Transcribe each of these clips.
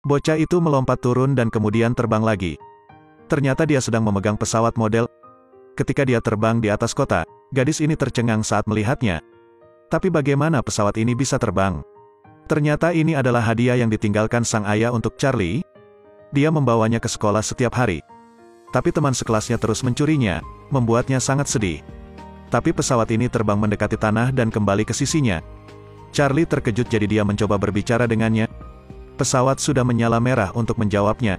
Bocah itu melompat turun dan kemudian terbang lagi. Ternyata dia sedang memegang pesawat model. Ketika dia terbang di atas kota, gadis ini tercengang saat melihatnya. Tapi bagaimana pesawat ini bisa terbang? Ternyata ini adalah hadiah yang ditinggalkan sang ayah untuk Charlie. Dia membawanya ke sekolah setiap hari. Tapi teman sekelasnya terus mencurinya, membuatnya sangat sedih. Tapi pesawat ini terbang mendekati tanah dan kembali ke sisinya. Charlie terkejut jadi dia mencoba berbicara dengannya. Pesawat sudah menyala merah untuk menjawabnya.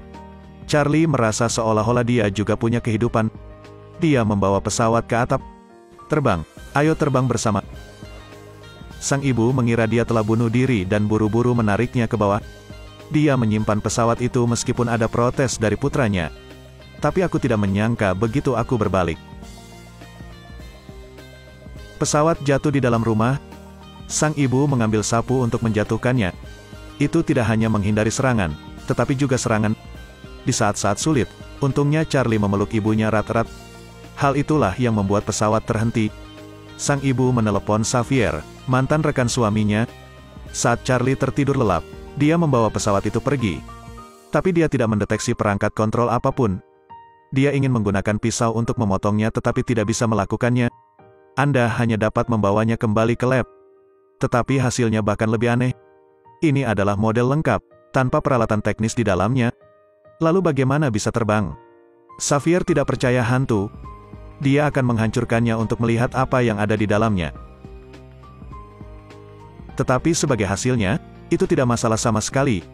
Charlie merasa seolah-olah dia juga punya kehidupan. Dia membawa pesawat ke atap. Terbang, ayo terbang bersama. Sang ibu mengira dia telah bunuh diri dan buru-buru menariknya ke bawah. Dia menyimpan pesawat itu meskipun ada protes dari putranya. Tapi aku tidak menyangka begitu aku berbalik. Pesawat jatuh di dalam rumah. Sang ibu mengambil sapu untuk menjatuhkannya. Itu tidak hanya menghindari serangan, tetapi juga serangan. Di saat-saat sulit, untungnya Charlie memeluk ibunya erat-erat. Hal itulah yang membuat pesawat terhenti. Sang ibu menelepon Xavier, mantan rekan suaminya. Saat Charlie tertidur lelap, dia membawa pesawat itu pergi. Tapi dia tidak mendeteksi perangkat kontrol apapun. Dia ingin menggunakan pisau untuk memotongnya tetapi tidak bisa melakukannya. Anda hanya dapat membawanya kembali ke lab. Tetapi hasilnya bahkan lebih aneh. Ini adalah model lengkap, tanpa peralatan teknis di dalamnya. Lalu bagaimana bisa terbang? Xavier tidak percaya hantu. Dia akan menghancurkannya untuk melihat apa yang ada di dalamnya. Tetapi sebagai hasilnya, itu tidak masalah sama sekali.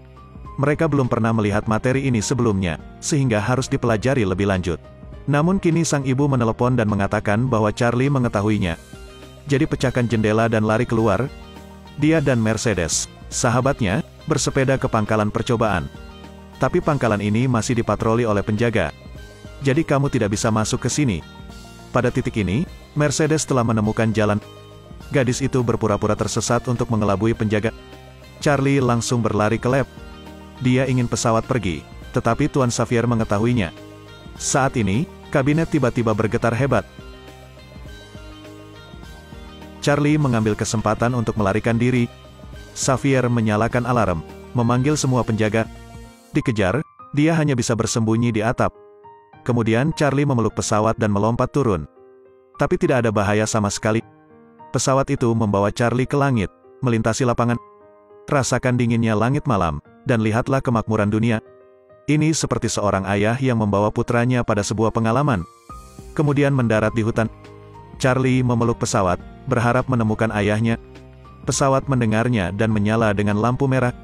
Mereka belum pernah melihat materi ini sebelumnya, sehingga harus dipelajari lebih lanjut. Namun kini sang ibu menelepon dan mengatakan bahwa Charlie mengetahuinya. Jadi pecahkan jendela dan lari keluar. Dia dan Mercedes, sahabatnya, bersepeda ke pangkalan percobaan. Tapi pangkalan ini masih dipatroli oleh penjaga. Jadi kamu tidak bisa masuk ke sini. Pada titik ini, Mercedes telah menemukan jalan. Gadis itu berpura-pura tersesat untuk mengelabui penjaga. Charlie langsung berlari ke lab. Dia ingin pesawat pergi, tetapi Tuan Xavier mengetahuinya. Saat ini, kabinet tiba-tiba bergetar hebat. Charlie mengambil kesempatan untuk melarikan diri. Xavier menyalakan alarm, memanggil semua penjaga. Dikejar, dia hanya bisa bersembunyi di atap. Kemudian Charlie memeluk pesawat dan melompat turun. Tapi tidak ada bahaya sama sekali. Pesawat itu membawa Charlie ke langit, melintasi lapangan. Rasakan dinginnya langit malam, dan lihatlah kemakmuran dunia. Ini seperti seorang ayah yang membawa putranya pada sebuah pengalaman. Kemudian mendarat di hutan. Charlie memeluk pesawat, berharap menemukan ayahnya. Pesawat mendengarnya dan menyala dengan lampu merah.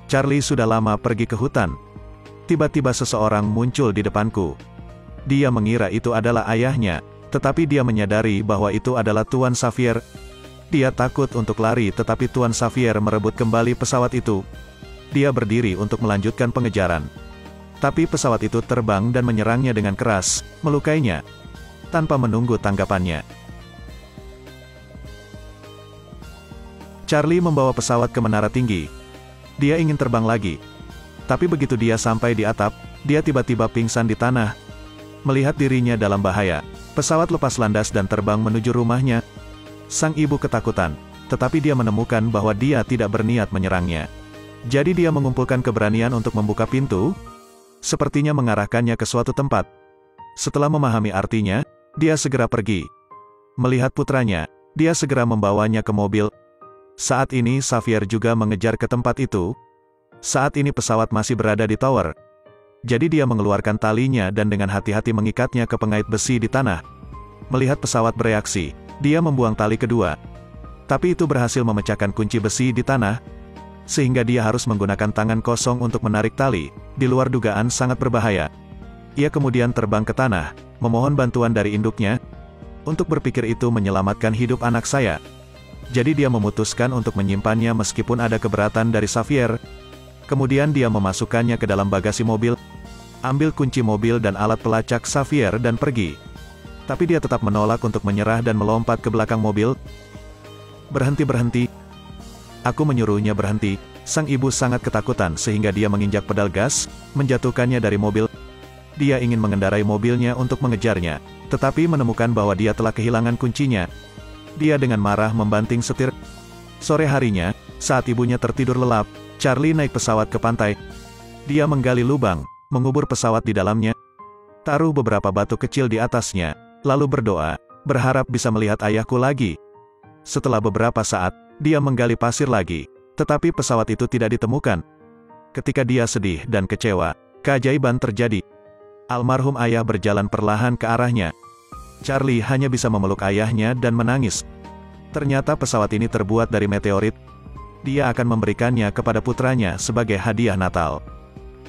Charlie sudah lama pergi ke hutan. Tiba-tiba seseorang muncul di depanku. Dia mengira itu adalah ayahnya, tetapi dia menyadari bahwa itu adalah Tuan Xavier. Dia takut untuk lari tetapi Tuan Xavier merebut kembali pesawat itu. Dia berdiri untuk melanjutkan pengejaran. Tapi pesawat itu terbang dan menyerangnya dengan keras, melukainya. Tanpa menunggu tanggapannya. Charlie membawa pesawat ke menara tinggi. Dia ingin terbang lagi. Tapi begitu dia sampai di atap, dia tiba-tiba pingsan di tanah. Melihat dirinya dalam bahaya, pesawat lepas landas dan terbang menuju rumahnya. Sang ibu ketakutan, tetapi dia menemukan bahwa dia tidak berniat menyerangnya. Jadi dia mengumpulkan keberanian untuk membuka pintu, sepertinya mengarahkannya ke suatu tempat. Setelah memahami artinya, dia segera pergi. Melihat putranya, dia segera membawanya ke mobil. Saat ini Xavier juga mengejar ke tempat itu. Saat ini pesawat masih berada di tower. Jadi dia mengeluarkan talinya dan dengan hati-hati mengikatnya ke pengait besi di tanah. Melihat pesawat bereaksi, dia membuang tali kedua. Tapi itu berhasil memecahkan kunci besi di tanah, sehingga dia harus menggunakan tangan kosong untuk menarik tali. Di luar dugaan sangat berbahaya. Ia kemudian terbang ke tanah, memohon bantuan dari induknya. Untuk berpikir itu menyelamatkan hidup anak saya. Jadi dia memutuskan untuk menyimpannya meskipun ada keberatan dari Xavier. Kemudian dia memasukkannya ke dalam bagasi mobil, ambil kunci mobil dan alat pelacak Xavier dan pergi. Tapi dia tetap menolak untuk menyerah dan melompat ke belakang mobil. Berhenti, berhenti. Aku menyuruhnya berhenti. Sang ibu sangat ketakutan sehingga dia menginjak pedal gas, menjatuhkannya dari mobil. Dia ingin mengendarai mobilnya untuk mengejarnya, tetapi menemukan bahwa dia telah kehilangan kuncinya. Dia dengan marah membanting setir. Sore harinya, saat ibunya tertidur lelap, Charlie naik pesawat ke pantai. Dia menggali lubang, mengubur pesawat di dalamnya, taruh beberapa batu kecil di atasnya, lalu berdoa, berharap bisa melihat ayahku lagi. Setelah beberapa saat, dia menggali pasir lagi, tetapi pesawat itu tidak ditemukan. Ketika dia sedih dan kecewa, keajaiban terjadi. Almarhum ayah berjalan perlahan ke arahnya. Charlie hanya bisa memeluk ayahnya dan menangis. Ternyata pesawat ini terbuat dari meteorit. Dia akan memberikannya kepada putranya sebagai hadiah Natal.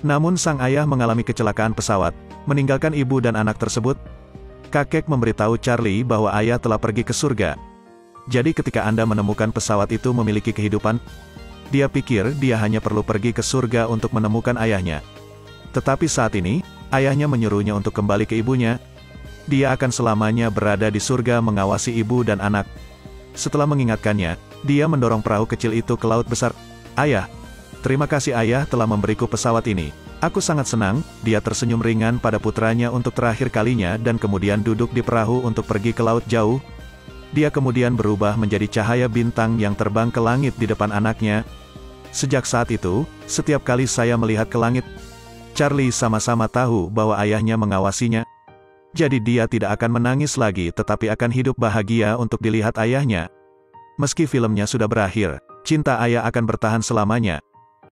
Namun sang ayah mengalami kecelakaan pesawat, meninggalkan ibu dan anak tersebut. Kakek memberitahu Charlie bahwa ayah telah pergi ke surga. Jadi ketika Anda menemukan pesawat itu memiliki kehidupan, dia pikir dia hanya perlu pergi ke surga untuk menemukan ayahnya. Tetapi saat ini, ayahnya menyuruhnya untuk kembali ke ibunya. Dia akan selamanya berada di surga mengawasi ibu dan anak. Setelah mengingatkannya, dia mendorong perahu kecil itu ke laut besar. Ayah, terima kasih ayah telah memberiku pesawat ini. Aku sangat senang. Dia tersenyum ringan pada putranya untuk terakhir kalinya dan kemudian duduk di perahu untuk pergi ke laut jauh. Dia kemudian berubah menjadi cahaya bintang yang terbang ke langit di depan anaknya. Sejak saat itu, setiap kali saya melihat ke langit, Charlie sama-sama tahu bahwa ayahnya mengawasinya. Jadi dia tidak akan menangis lagi tetapi akan hidup bahagia untuk dilihat ayahnya. Meski filmnya sudah berakhir, cinta ayah akan bertahan selamanya.